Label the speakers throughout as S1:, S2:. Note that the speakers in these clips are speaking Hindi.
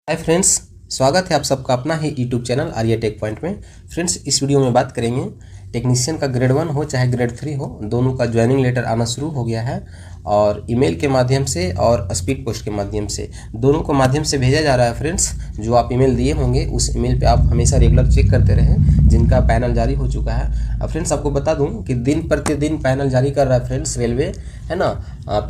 S1: हाय फ्रेंड्स, स्वागत है आप सबका अपना ही YouTube channel Arya tech point में। फ्रेंड्स, इस वीडियो में बात करेंगे टेक्नीशियन का ग्रेड 1 हो चाहे ग्रेड 3 हो, दोनों का ज्वाइनिंग लेटर आना शुरू हो गया है और ईमेल के माध्यम से और स्पीड पोस्ट के माध्यम से, दोनों को माध्यम से भेजा जा रहा है। फ्रेंड्स, जो आप ईमेल दिए होंगे उस ईमेल पे आप हमेशा रेगुलर चेक करते रहें जिनका पैनल जारी हो चुका है। अब फ्रेंड्स, आपको बता दूं कि दिन प्रतिदिन पैनल जारी कर रहा है फ्रेंड्स रेलवे, है ना।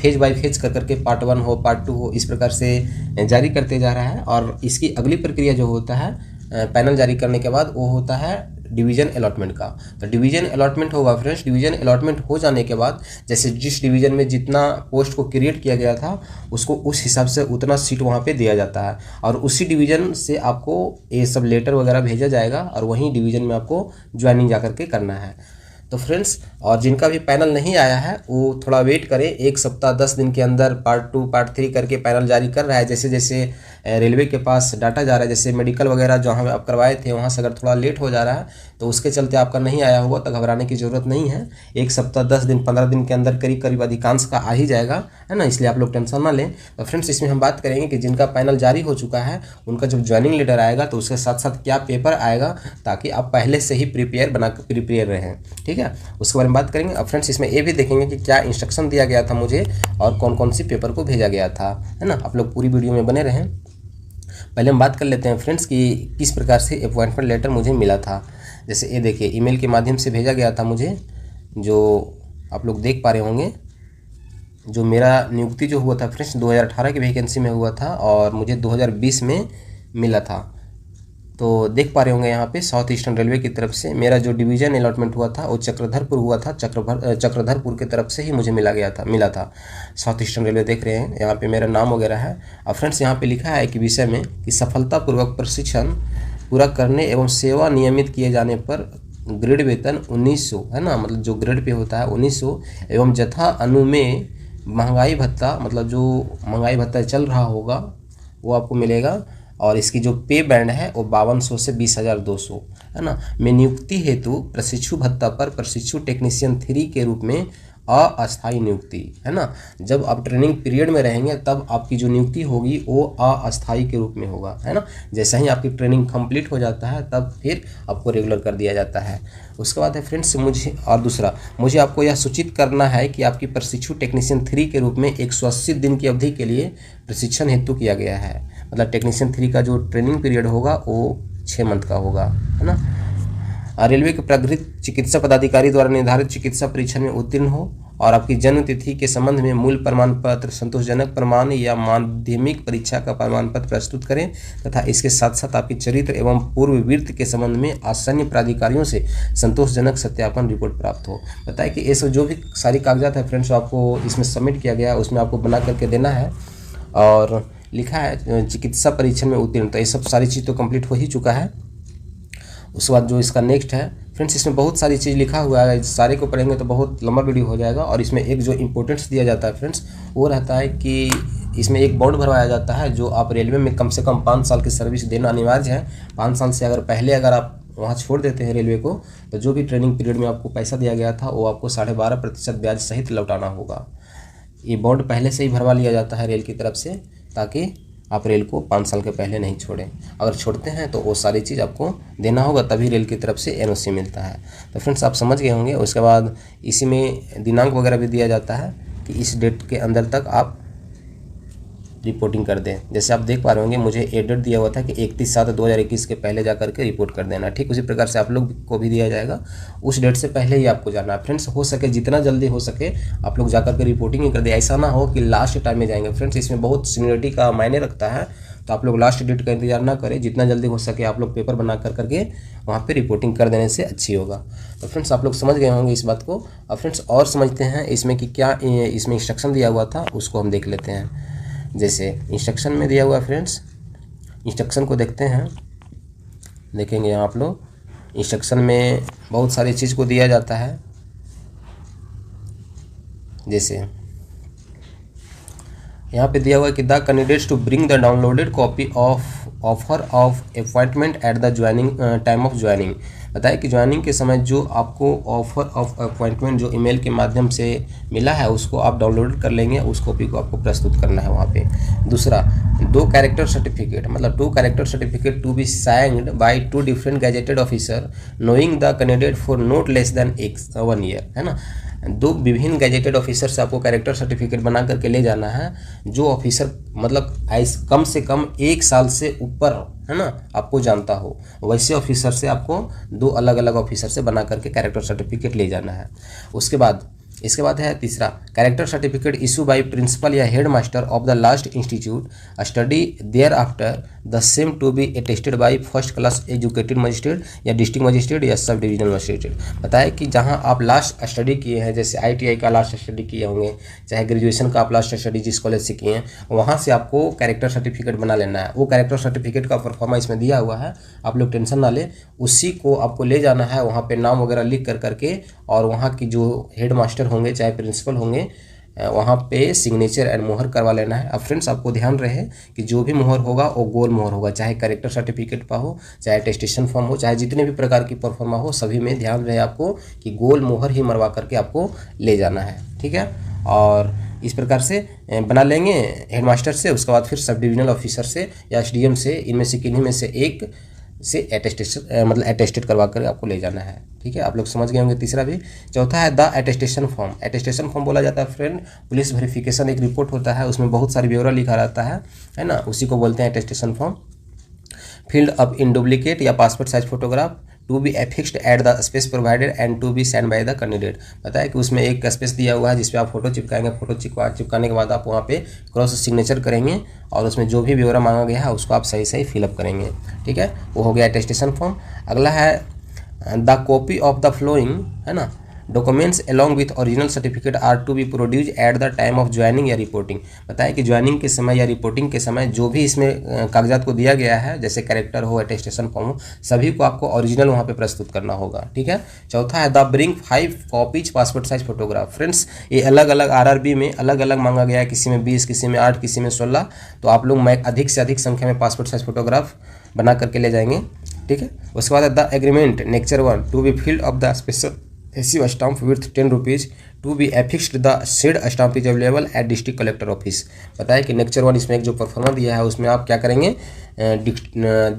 S1: फेज बाय फेज कर करके पार्ट 1 हो पार्ट 2 हो, इस प्रकार से जारी करते जा रहा है। और इसकी अगली प्रक्रिया जो होता है पैनल जारी करने के बाद, वो होता है डिवीज़न अलॉटमेंट का। तो डिवीज़न अलॉटमेंट होगा फ्रेंड्स। डिवीज़न अलॉटमेंट हो जाने के बाद, जैसे जिस डिवीज़न में जितना पोस्ट को क्रिएट किया गया था उसको उस हिसाब से उतना सीट वहाँ पे दिया जाता है और उसी डिवीज़न से आपको ये सब लेटर वगैरह भेजा जाएगा और वहीं डिवीज़न में आपको ज्वाइनिंग जा करके करना है। तो फ्रेंड्स, और जिनका भी पैनल नहीं आया है वो थोड़ा वेट करें। एक सप्ताह 10 दिन के अंदर पार्ट 2 पार्ट 3 करके पैनल जारी कर रहा है। जैसे जैसे रेलवे के पास डाटा जा रहा है, जैसे मेडिकल वगैरह जहाँ आप करवाए थे वहाँ से अगर थोड़ा लेट हो जा रहा है तो उसके चलते आपका नहीं आया होगा, तो घबराने की ज़रूरत नहीं है। एक सप्ताह 10 दिन 15 दिन के अंदर करीब करीब अधिकांश का आ ही जाएगा, है ना। इसलिए आप लोग टेंशन ना लें। तो फ्रेंड्स, इसमें हम बात करेंगे कि जिनका पैनल जारी हो चुका है उनका जब ज्वाइनिंग लेटर आएगा तो उसके साथ साथ क्या पेपर आएगा, ताकि आप पहले से ही प्रिपेयर रहें, ठीक है। उसके बारे में बात करेंगे। अब फ्रेंड्स, इसमें ये भी देखेंगे कि क्या इंस्ट्रक्शन दिया गया था मुझे और कौन कौन सी पेपर को भेजा गया था, है ना। आप लोग पूरी वीडियो में बने रहें। पहले हम बात कर लेते हैं फ्रेंड्स कि किस प्रकार से अपॉइंटमेंट लेटर मुझे मिला था। जैसे ये देखिए, ईमेल के माध्यम से भेजा गया था मुझे, जो आप लोग देख पा रहे होंगे। जो मेरा नियुक्ति जो हुआ था फ्रेंड्स 2018 की वैकेंसी में हुआ था और मुझे 2020 में मिला था। तो देख पा रहे होंगे यहाँ पे साउथ ईस्टर्न रेलवे की तरफ से मेरा जो डिवीज़न अलॉटमेंट हुआ था वो चक्रधरपुर हुआ था। चक्रधरपुर की तरफ से ही मुझे मिला था। साउथ ईस्टर्न रेलवे देख रहे हैं, यहाँ पे मेरा नाम वगैरह है। और फ्रेंड्स, यहाँ पे लिखा है कि विषय में कि सफलतापूर्वक प्रशिक्षण पूरा करने एवं सेवा नियमित किए जाने पर ग्रेड वेतन 1900, है ना, मतलब जो ग्रेड पे होता है 1900 एवं जथा अनुमेय महंगाई भत्ता, मतलब जो महंगाई भत्ता चल रहा होगा वो आपको मिलेगा। और इसकी जो पे बैंड है वो 5200 से 20,200, है ना। में नियुक्ति हेतु प्रशिक्षु भत्ता पर प्रशिक्षु टेक्नीशियन 3 के रूप में अस्थायी नियुक्ति, है ना। जब आप ट्रेनिंग पीरियड में रहेंगे तब आपकी जो नियुक्ति होगी वो अस्थायी के रूप में होगा, है ना। जैसे ही आपकी ट्रेनिंग कंप्लीट हो जाता है तब फिर आपको रेगुलर कर दिया जाता है। उसके बाद है फ्रेंड्स, मुझे आपको यह सूचित करना है कि आपकी प्रशिक्षु टेक्नीशियन 3 के रूप में 180 दिन की अवधि के लिए प्रशिक्षण हेतु किया गया है। मतलब टेक्नीशियन 3 का जो ट्रेनिंग पीरियड होगा वो 6 मंथ का होगा, है ना। रेलवे के प्रगृहित चिकित्सा पदाधिकारी द्वारा निर्धारित चिकित्सा परीक्षा में उत्तीर्ण हो और आपकी जन्म तिथि के संबंध में मूल प्रमाण पत्र, संतोषजनक प्रमाण या माध्यमिक परीक्षा का प्रमाण पत्र प्रस्तुत करें तथा इसके साथ साथ आपकी चरित्र एवं पूर्ववृत्ति के संबंध में आसन्न प्राधिकारियों से संतोषजनक सत्यापन रिपोर्ट प्राप्त हो। बताए कि ये सब जो भी सारी कागजात है फ्रेंड्स आपको इसमें सबमिट किया गया है, उसमें आपको बना करके देना है। और लिखा है चिकित्सा परीक्षण में उत्तीर्ण, तो ये सब सारी चीज़ तो कंप्लीट हो ही चुका है। उसके बाद जो इसका नेक्स्ट है फ्रेंड्स, इसमें बहुत सारी चीज़ लिखा हुआ है, सारे को पढ़ेंगे तो बहुत लंबा वीडियो हो जाएगा। और इसमें एक जो इम्पोर्टेंस दिया जाता है फ्रेंड्स वो रहता है कि इसमें एक बॉन्ड भरवाया जाता है, जो आप रेलवे में कम से कम 5 साल की सर्विस देना अनिवार्य है। 5 साल से अगर आप वहाँ छोड़ देते हैं रेलवे को, तो जो भी ट्रेनिंग पीरियड में आपको पैसा दिया गया था वो आपको 12.5% ब्याज सहित लौटाना होगा। ये बॉन्ड पहले से ही भरवा लिया जाता है रेल की तरफ से, ताकि आप रेल को 5 साल के पहले नहीं छोड़ें। अगर छोड़ते हैं तो वो सारी चीज़ आपको देना होगा, तभी रेल की तरफ से एनओसी मिलता है। तो फ्रेंड्स, आप समझ गए होंगे। उसके बाद इसी में दिनांक वगैरह भी दिया जाता है कि इस डेट के अंदर तक आप रिपोर्टिंग कर दें। जैसे आप देख पा रहे होंगे, मुझे एक डेट दिया हुआ था कि 31/7/2021 के पहले जा करके रिपोर्ट कर देना। ठीक उसी प्रकार से आप लोग को भी दिया जाएगा, उस डेट से पहले ही आपको जाना है। फ्रेंड्स, हो सके जितना जल्दी हो सके आप लोग जा करके रिपोर्टिंग ही कर दें। ऐसा ना हो कि लास्ट टाइम में जाएंगे। फ्रेंड्स, इसमें बहुत सीनियरिटी का मायने रखता है, तो आप लोग लास्ट डेट का इंतजार ना करें। जितना जल्दी हो सके आप लोग पेपर बना करके वहाँ पे रिपोर्टिंग कर देने से अच्छी होगा। तो फ्रेंड्स, आप लोग समझ गए होंगे इस बात को। अब फ्रेंड्स, और समझते हैं इसमें कि क्या इसमें इंस्ट्रक्शन दिया हुआ था, उसको हम देख लेते हैं। जैसे इंस्ट्रक्शन में दिया हुआ फ्रेंड्स, इंस्ट्रक्शन को देखते हैं। देखेंगे यहाँ आप लोग, इंस्ट्रक्शन में बहुत सारी चीज़ को दिया जाता है। जैसे यहाँ पे दिया हुआ है कि the candidates to bring the downloaded copy of offer of appointment at the joining time of joining. बताया कि ज्वाइनिंग के समय जो आपको ऑफर ऑफ अपॉइंटमेंट जो ईमेल के माध्यम से मिला है उसको आप डाउनलोड कर लेंगे, उस कॉपी को आपको प्रस्तुत करना है वहाँ पे। दूसरा, 2 कैरेक्टर सर्टिफिकेट, मतलब 2 character certificate to be signed by 2 different gazetted officer knowing the candidate for not less than 1 year, है ना। 2 विभिन्न गैजेटेड ऑफिसर से आपको कैरेक्टर सर्टिफिकेट बना करके ले जाना है, जो ऑफिसर मतलब कम से कम 1 साल से ऊपर, है ना, आपको जानता हो, वैसे ऑफिसर से आपको 2 अलग अलग ऑफिसर से बना करके कैरेक्टर सर्टिफिकेट ले जाना है। इसके बाद है तीसरा, character certificate issue by principal या head master of the last institute study there after the same to be attested by first class educated magistrate या डिस्ट्रिक्ट मजिस्ट्रेट या सब डिविजनल मजिस्ट्रेट। बताया कि जहां आप लास्ट स्टडी किए हैं, जैसे ITI का लास्ट स्टडी किए होंगे, चाहे ग्रेजुएशन का आप लास्ट स्टडी जिस कॉलेज से किए हैं, वहाँ से आपको कैरेक्टर सर्टिफिकेट बना लेना है। वो कैरेक्टर सर्टिफिकेट का परफॉर्मा इसमें दिया हुआ है, आप लोग टेंशन ना लें, उसी को आपको ले जाना है, वहाँ पे नाम वगैरह लिख करके, और वहाँ की जो हेड मास्टर होंगे चाहे प्रिंसिपल होंगे, वहाँ पे सिग्नेचर एंड मोहर करवा लेना है। अब फ्रेंड्स आपको ध्यान रहे कि जो भी मोहर होगा वो गोल मोहर होगा, चाहे कैरेक्टर सर्टिफिकेट पर हो, चाहे अटेस्टेशन फॉर्म हो, चाहे जितने भी प्रकार की परफॉर्मा हो, सभी में ध्यान रहे आपको कि गोल मोहर ही मरवा करके आपको ले जाना है, ठीक है। और इस प्रकार से बना लेंगे हेडमास्टर से, उसके बाद फिर सब डिविजनल ऑफिसर से या SDM से, इनमें से किन्हीं में से एक से अटेस्टेशन मतलब अटेस्टेड करवा कर आपको ले जाना है, ठीक है। आप लोग समझ गए होंगे। तीसरा भी, चौथा है the attestation form. Attestation form बोला जाता है फ्रेंड, पुलिस वेरिफिकेशन एक रिपोर्ट होता है, उसमें बहुत सारी ब्यौरा लिखा रहता है ना, उसी को बोलते हैं attestation form. Filled up in duplicate या passport size photograph to be affixed at the space provided and to be send by the candidate. बताया कि उसमें एक स्पेस दिया हुआ है जिस पे आप फोटो चिपकाएंगे, फोटो चिपकाने के बाद आप वहाँ पे क्रॉस सिग्नेचर करेंगे और उसमें जो भी ब्यौरा मांगा गया है उसको आप सही सही फिलअप करेंगे, ठीक है। वो हो गया अटेस्टेशन फॉर्म। अगला है the copy of the following, है ना, documents along with original certificate are to be produce at the time of joining या रिपोर्टिंग। बताया कि ज्वाइनिंग के समय या रिपोर्टिंग के समय जो भी इसमें कागजात को दिया गया है, जैसे कैरेक्टर हो, अटेस्टेशन फॉर्म हो, सभी को आपको ओरिजिनल वहाँ पे प्रस्तुत करना होगा, ठीक है। चौथा है the bring 5 copies passport size photograph. Friends ये अलग अलग RRB में अलग अलग मांगा गया है, किसी में 20, किसी में 8, किसी में 16, तो आप लोग अधिक से अधिक संख्या में पासपोर्ट साइज फोटोग्राफ बना करके ले जाएंगे, ठीक है। उसके बाद the agreement annexure 1 to be filled of the special adhesive stamp with 10 rupees to be affixed the said stamp is available at district collector office. बताया कि नेक्चर 1 इसमें एक जो परफॉर्मा दिया है उसमें आप क्या करेंगे,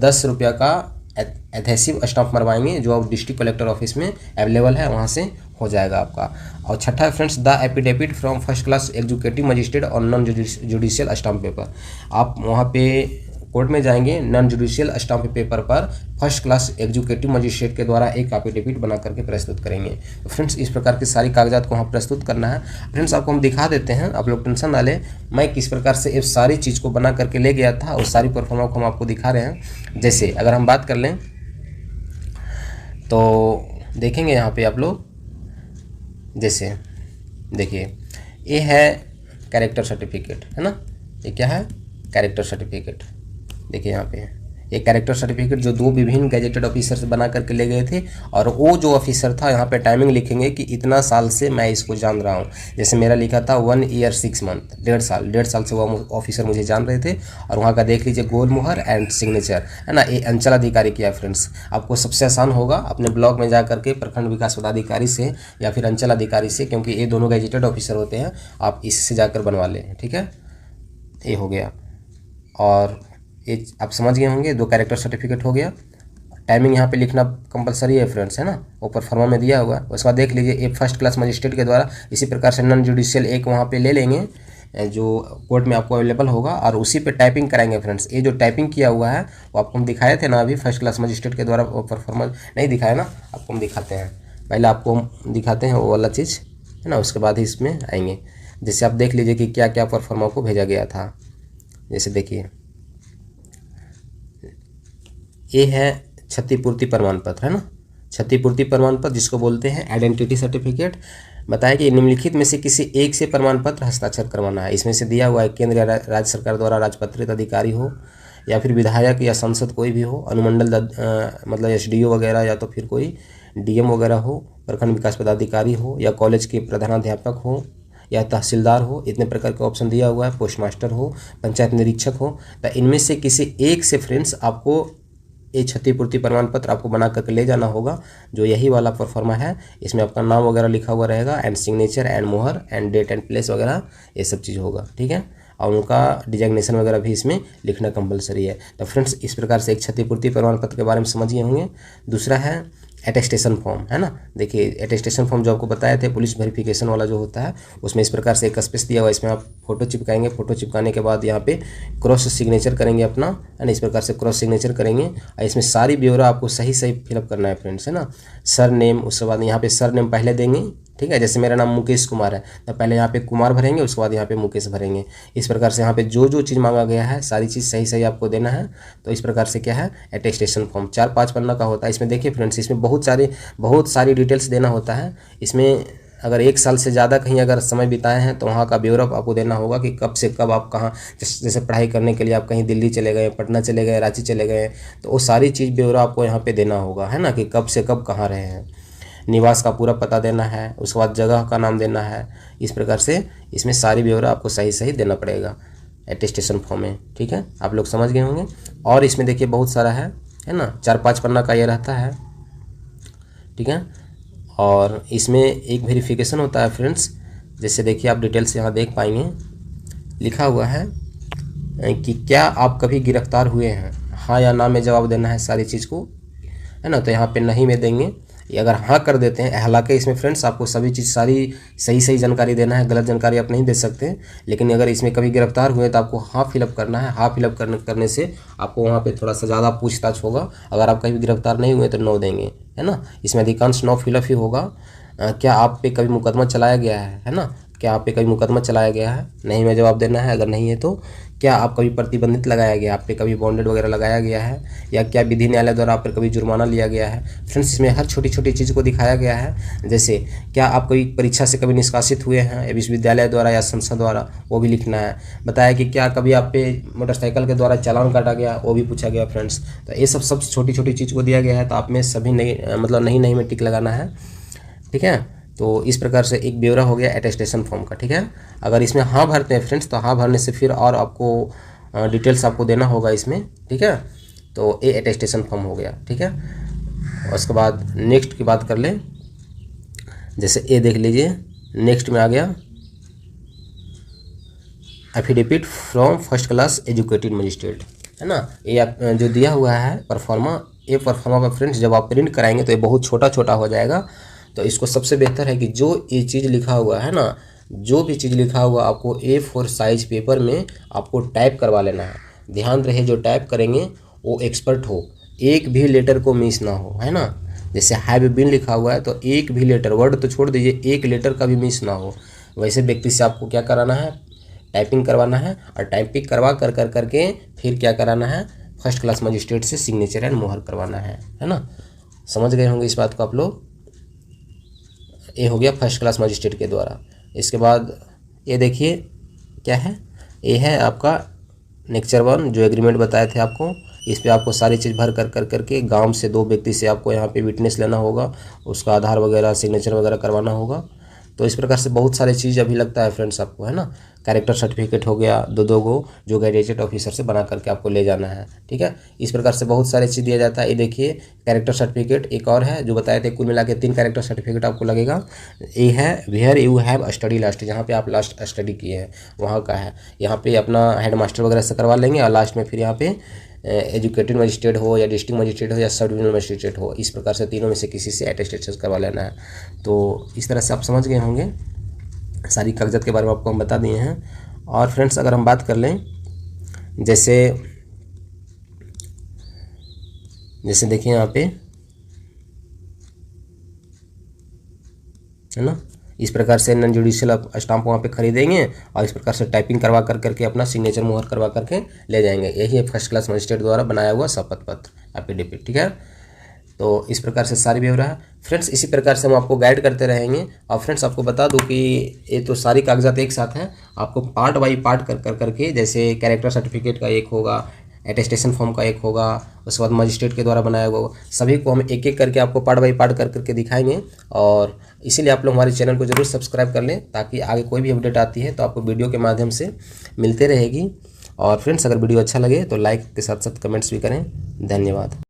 S1: 10 रुपया का एडहेसिव स्टाम्प मरवाएंगे जो आप डिस्ट्रिक्ट कलेक्टर ऑफिस में अवेलेबल है, वहाँ से हो जाएगा आपका। और छठा है friends the affidavit from first class executive magistrate और नॉन जुडिशियल स्टाम्प पेपर। आप वहाँ पे कोर्ट में जाएंगे, नॉन जुडिशियल स्टाम्प पेपर पर फर्स्ट क्लास एग्जीक्यूटिव मजिस्ट्रेट के द्वारा एक एफिडेविट बना करके प्रस्तुत करेंगे। तो फ्रेंड्स इस प्रकार की सारी कागजात को वहाँ प्रस्तुत करना है। फ्रेंड्स आपको हम दिखा देते हैं, आप लोग टेंशन ना लें, मैं किस प्रकार से ये सारी चीज़ को बना करके ले गया था और सारी परफॉर्मा को हम आपको दिखा रहे हैं। जैसे अगर हम बात कर लें तो देखेंगे यहाँ पे आप लोग, जैसे देखिए ये है कैरेक्टर सर्टिफिकेट, है ना, ये क्या है कैरेक्टर सर्टिफिकेट। देखिए यहाँ पे ये कैरेक्टर सर्टिफिकेट जो 2 विभिन्न गैजेटेड ऑफिसर से बना करके ले गए थे, और वो जो ऑफिसर था यहाँ पे टाइमिंग लिखेंगे कि इतना साल से मैं इसको जान रहा हूँ। जैसे मेरा लिखा था 1 ईयर 6 मंथ, 1.5 साल से वो ऑफिसर मुझे जान रहे थे। और वहाँ का देख लीजिए गोल मुहर एंड सिग्नेचर, है ना, ये अंचल अधिकारी किया। फ्रेंड्स आपको सबसे आसान होगा अपने ब्लॉक में जा करके प्रखंड विकास पदाधिकारी से या फिर अंचल अधिकारी से, क्योंकि ये दोनों गैजेटेड ऑफिसर होते हैं, आप इससे जाकर बनवा लें, ठीक है। ये हो गया, और ये आप समझ गए होंगे, 2 कैरेक्टर सर्टिफिकेट हो गया। टाइमिंग यहाँ पे लिखना कंपलसरी है फ्रेंड्स, है ना, वो परफॉर्मा में दिया हुआ है। उसके बाद देख लीजिए ये फर्स्ट क्लास मजिस्ट्रेट के द्वारा, इसी प्रकार से नॉन जुडिशियल एक वहाँ पे ले लेंगे जो कोर्ट में आपको अवेलेबल होगा, और उसी पे टाइपिंग कराएंगे। फ्रेंड्स ये जो टाइपिंग किया हुआ है वो आपको हम दिखाए थे ना अभी, फर्स्ट क्लास मजिस्ट्रेट के द्वारा वो परफॉर्मा नहीं दिखाया ना, आपको हम दिखाते हैं, पहले आपको हम दिखाते हैं वो वाला चीज़, है ना, उसके बाद ही इसमें आएंगे। जैसे आप देख लीजिए कि क्या क्या परफॉर्मा को भेजा गया था। जैसे देखिए ये है क्षतिपूर्ति प्रमाण पत्र, है ना, क्षतिपूर्ति प्रमाण पत्र जिसको बोलते हैं आइडेंटिटी सर्टिफिकेट। बताया कि निम्नलिखित में से किसी एक से प्रमाण पत्र हस्ताक्षर करवाना है। इसमें से दिया हुआ है केंद्र या राज्य सरकार द्वारा राजपत्रित अधिकारी हो, या फिर विधायक या सांसद कोई भी हो, अनुमंडल मतलब SDO वगैरह, या तो फिर कोई DM वगैरह हो, प्रखंड विकास पदाधिकारी हो, या कॉलेज के प्रधानाध्यापक हो, या तहसीलदार हो, इतने प्रकार के ऑप्शन दिया हुआ है, पोस्ट मास्टर हो, पंचायत निरीक्षक हो। तो इनमें से किसी एक से फ्रेंड्स आपको ये क्षतिपूर्ति प्रमाण पत्र आपको बना करके ले जाना होगा, जो यही वाला प्रोफार्मा है। इसमें आपका नाम वगैरह लिखा हुआ रहेगा, एंड सिग्नेचर एंड मोहर एंड डेट एंड प्लेस वगैरह ये सब चीज़ होगा, ठीक है। और उनका डिजाइनेशन वगैरह भी इसमें लिखना कंपलसरी है। तो फ्रेंड्स इस प्रकार से एक क्षतिपूर्ति प्रमाण पत्र के बारे में समझिए होंगे। दूसरा है अटेस्टेशन फॉर्म, है ना। देखिए अटेस्टेशन फॉर्म जो आपको बताए थे पुलिस वेरिफिकेशन वाला जो होता है, उसमें इस प्रकार से एक स्पेस दिया हुआ है, इसमें आप फोटो चिपकाएंगे, फोटो चिपकाने के बाद यहाँ पे क्रॉस सिग्नेचर करेंगे अपना, है ना। इस प्रकार से क्रॉस सिग्नेचर करेंगे और इसमें सारी ब्यौरा आपको सही सही फिलअप करना है फ्रेंड्स, है ना। सर नेम, उसके बाद यहाँ पे सर नेम पहले देंगे, ठीक है। जैसे मेरा नाम मुकेश कुमार है तो पहले यहाँ पे कुमार भरेंगे, उसके बाद यहाँ पे मुकेश भरेंगे। इस प्रकार से यहाँ पे जो जो चीज़ मांगा गया है सारी चीज़ सही सही आपको देना है। तो इस प्रकार से क्या है अटेस्टेशन फॉर्म 4-5 पन्ना का होता है। इसमें देखिए फ्रेंड्स, इसमें बहुत सारी डिटेल्स देना होता है। इसमें अगर 1 साल से ज़्यादा कहीं अगर समय बिताए हैं तो वहाँ का ब्यौरा आपको देना होगा कि कब से कब आप कहाँ, जैसे पढ़ाई करने के लिए आप कहीं दिल्ली चले गए, पटना चले गए, रांची चले गए, तो वो सारी चीज़ ब्यौरा आपको यहाँ पे देना होगा, है ना, कि कब से कब कहाँ रहे हैं। निवास का पूरा पता देना है, उसके बाद जगह का नाम देना है। इस प्रकार से इसमें सारी ब्यौरा आपको सही सही देना पड़ेगा अटेस्टेशन फॉर्म में, ठीक है। आप लोग समझ गए होंगे। और इसमें देखिए बहुत सारा है ना, 4-5 पन्ना का ये रहता है, ठीक है। और इसमें एक वेरिफिकेशन होता है फ्रेंड्स, जैसे देखिए आप डिटेल्स यहाँ देख पाएंगे, लिखा हुआ है कि क्या आप कभी गिरफ्तार हुए हैं, हाँ या ना में जवाब देना है सारी चीज़ को, है ना। तो यहाँ पे नहीं में देंगे, अगर हाँ कर देते हैं, हालांकि इसमें फ्रेंड्स आपको सभी चीज़ सारी सही जानकारी देना है, गलत जानकारी आप नहीं दे सकते। लेकिन अगर इसमें कभी गिरफ्तार हुए तो आपको हाँ फिलअप करना है। हाँ फिलअप करने से आपको वहाँ पे थोड़ा सा ज़्यादा पूछताछ होगा। अगर आप कभी गिरफ्तार नहीं हुए तो नो देंगे, है ना। इसमें अधिकांश नो फिलअप ही होगा। क्या आप पे कभी मुकदमा चलाया गया है ना, क्या आप पे कभी मुकदमा चलाया गया है, नहीं में जवाब देना है। अगर नहीं है तो क्या आप कभी प्रतिबंधित लगाया गया, आप पे कभी बॉन्डेड वगैरह लगाया गया है, या क्या विधि न्यायालय द्वारा आप पर कभी जुर्माना लिया गया है। फ्रेंड्स इसमें हर छोटी छोटी चीज़ को दिखाया गया है। जैसे क्या आप कभी परीक्षा से कभी निष्कासित हुए हैं विश्वविद्यालय द्वारा या संस्था द्वारा, वो भी लिखना है। बताया कि क्या कभी आप पे मोटरसाइकिल के द्वारा चालान काटा गया, वो भी पूछा गया फ्रेंड्स। तो ये सब छोटी छोटी चीज़ को दिया गया है। तो आप में सभी नहीं में टिक लगाना है, ठीक है। तो इस प्रकार से एक ब्यौरा हो गया अटेस्टेशन फॉर्म का, ठीक है। अगर इसमें हाँ भरते हैं फ्रेंड्स तो हाँ भरने से फिर और आपको डिटेल्स आपको देना होगा इसमें, ठीक है। तो ये अटेस्टेशन फॉर्म हो गया, ठीक है। उसके बाद नेक्स्ट की बात कर लें, जैसे ये देख लीजिए, नेक्स्ट में आ गया affidavit from first class educated magistrate, है ना। ये जो दिया हुआ है परफॉर्मा, ये परफॉर्मा पर फ्रेंड्स जब आप प्रिंट कराएंगे तो ये बहुत छोटा छोटा हो जाएगा। तो इसको सबसे बेहतर है कि जो ये चीज़ लिखा हुआ है ना, जो भी चीज़ लिखा हुआ आपको A4 साइज पेपर में आपको टाइप करवा लेना है। ध्यान रहे जो टाइप करेंगे वो एक्सपर्ट हो, एक भी लेटर को मिस ना हो, है ना। जैसे हैव बीन लिखा हुआ है तो एक भी लेटर, वर्ड तो छोड़ दीजिए, एक लेटर का भी मिस ना हो। वैसे व्यक्ति से आपको क्या कराना है, टाइपिंग करवाना है। और टाइपिंग करवा करके फिर क्या कराना है, फर्स्ट क्लास मजिस्ट्रेट से सिग्नेचर एंड मोहर करवाना है ना। समझ गए होंगे इस बात को आप लोग। ये हो गया फर्स्ट क्लास मजिस्ट्रेट के द्वारा। इसके बाद ये देखिए क्या है, ये है आपका नेक्चर 1 जो एग्रीमेंट बताए थे आपको। इस पे आपको सारी चीज़ भर करके गांव से 2 व्यक्ति से आपको यहाँ पे विटनेस लेना होगा, उसका आधार वगैरह सिग्नेचर वगैरह करवाना होगा। तो इस प्रकार से बहुत सारी चीज़ अभी लगता है फ्रेंड्स आपको, है ना। कैरेक्टर सर्टिफिकेट हो गया 2 गो जो गैजेटेड ऑफिसर से बना करके आपको ले जाना है, ठीक है। इस प्रकार से बहुत सारी चीज़ दिया जाता है। ये देखिए कैरेक्टर सर्टिफिकेट एक और है जो बताए थे, कुल मिला के 3 कैरेक्टर सर्टिफिकेट आपको लगेगा। ये है where you have study last, जहाँ पे आप लास्ट स्टडी किए हैं वहाँ का है। यहाँ पे अपना हेड मास्टर वगैरह से करवा लेंगे और लास्ट में फिर यहाँ पे एजुकेटेड मजिस्ट्रेट हो या डिस्ट्रिक्ट मजिस्ट्रेट हो या सब डिविजनल मजिस्ट्रेट हो, इस प्रकार से तीनों में से किसी से अटेस्टेशन करवा लेना है। तो इस तरह से आप समझ गए होंगे, सारी कागजात के बारे में आपको हम बता दिए हैं। और फ्रेंड्स अगर हम बात कर लें, जैसे देखिए यहाँ पे, है ना, इस प्रकार से नॉन जुडिशियल आप स्टाम्प वहाँ पे खरीदेंगे और इस प्रकार से टाइपिंग करवा करके अपना सिग्नेचर मोहर करवा करके ले जाएंगे। यही है फर्स्ट क्लास मजिस्ट्रेट द्वारा बनाया हुआ शपथ पत्र एफिडेविट, ठीक है। तो इस प्रकार से सारी व्यवहार है फ्रेंड्स। इसी प्रकार से हम आपको गाइड करते रहेंगे। और फ्रेंड्स आपको बता दूं कि ये तो सारी कागजात एक साथ हैं, आपको पार्ट बाई पार्ट करके, जैसे कैरेक्टर सर्टिफिकेट का एक होगा, अटेस्टेशन फॉर्म का एक होगा, उसके बाद मजिस्ट्रेट के द्वारा बनाया हुआ, सभी को हम एक एक करके आपको पार्ट बाई पार्ट कर करके दिखाएंगे। और इसीलिए आप लोग हमारे चैनल को जरूर सब्सक्राइब कर लें, ताकि आगे कोई भी अपडेट आती है तो आपको वीडियो के माध्यम से मिलते रहेगी। और फ्रेंड्स, अगर वीडियो अच्छा लगे तो लाइक के साथ साथ कमेंट्स भी करें। धन्यवाद।